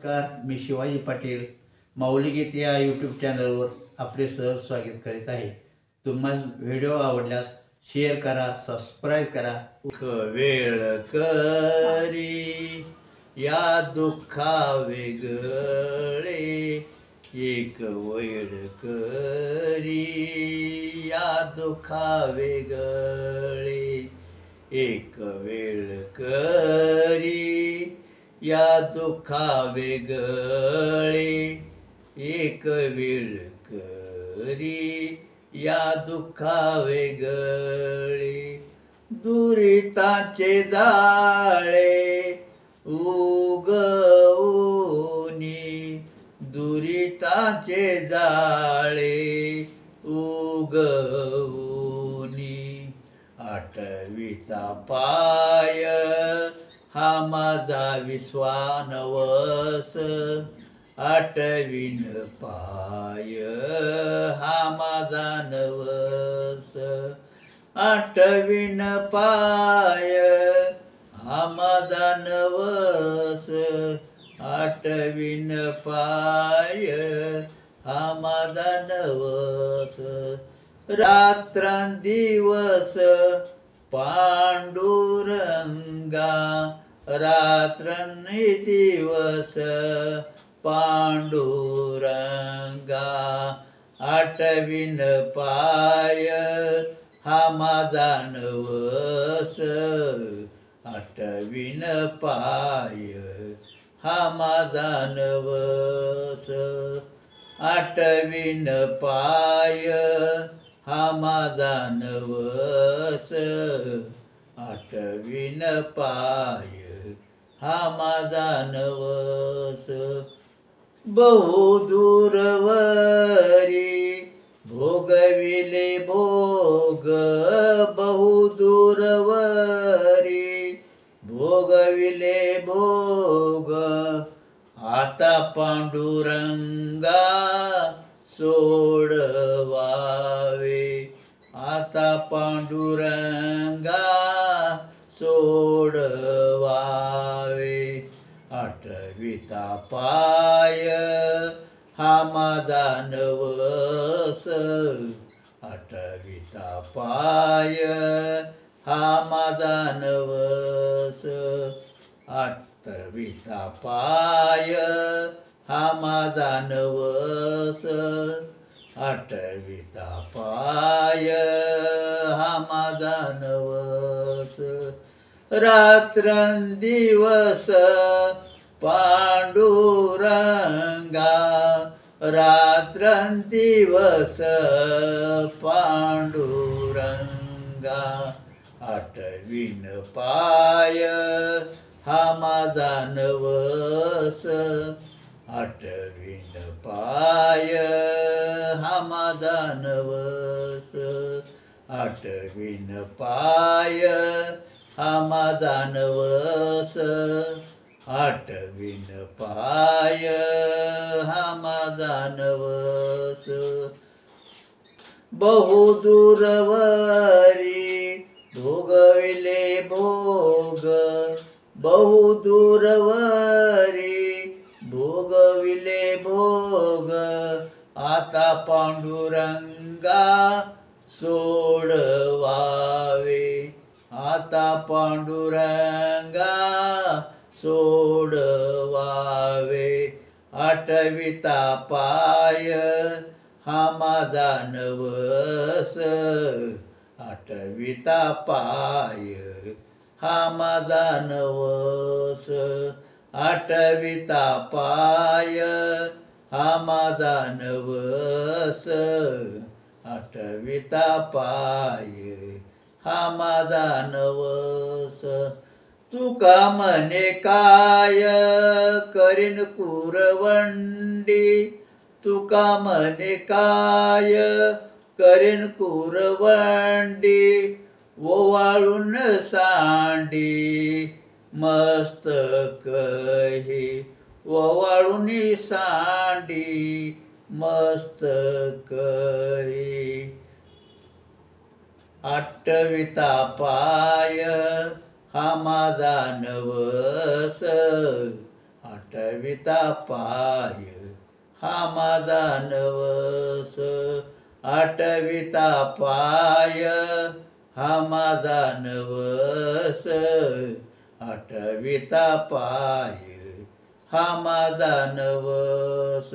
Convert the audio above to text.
नमस्कार, मी शिवाजी पाटील माऊली गीत या यूट्यूब चॅनलवर आपले सहज स्वागत करीत आहे. तुम्हाला व्हिडिओ आवडल्यास शेअर करा, सबस्क्राईब करा. वेळ करी या दुःखा वेगळे, एक वेळ करी या दुःखा वेगळे, एक वेळ करी या दुःखा वेगळे, एक वेळ करी या दुःखा वेगळे. दुरिताचे जाळे उगवूनी, दुरिताचे जाळे उगवूनी, आठविता पाय हा माझा विश्वानवस, आठवीन पाय हा माझा नवस, आठवीन पाय हा माझा नवस, आठवीन पाय हा माझा नवस. रात्रंदिवस पांडुरंगा, रात्रंदिवस पांडुरंगा, आठवीन पाय हा माझा नवस, आठवीन पाय हा माझा नवस, आठवीन पाय हा माझा नवस, आठवीन पाय हा माझा नवस. बहुदूरवरी भोगविले भोग, बहुदूरवरी भोगविले भोग, आता पांडुरंगा सोडवावे, आता पांडुरंगा सोडवावे. आठविता पाय हा माझा नवस, आठविता पाय हा माझा नवस, आठविता पाय हा माझा नवस, आठविता पाय हा माझा नवस. रात्रंदिवस पांडुरंगा, रात्रंदिवस पांडुरंगा, आठवीन पाय हा माझा नवस, आठवीन पाय हा माझा नवस, आठवीन पाय हा माझा नवस, आठवीन पाय हा माझा नवस. बहुदूरवरी भोगविले भोग, बहुदूरवरी भोगविले भोग, आता पांडुरंगा सोडवावे, आता पांडुरंगा सोडवावे. आठविता पाय हा माझा नवस, आठविता पाय हा माझा नवस, आठविता पाय हा माझा नवस, आठविता पाय हा माझा नवस. तुका म्हणे काय करीन कुरवंडी, तुका म्हणे काय करीन कुरवंडी, ओवाळून सांडी मस्तक हे, ओवाळून सांडी मस्तक हे. आठविता पाय हा माझा नवस, आठविता पाय हा माझा नवस, आठविता पाय हा माझा नवस, आठविता पाय हा माझा नवस.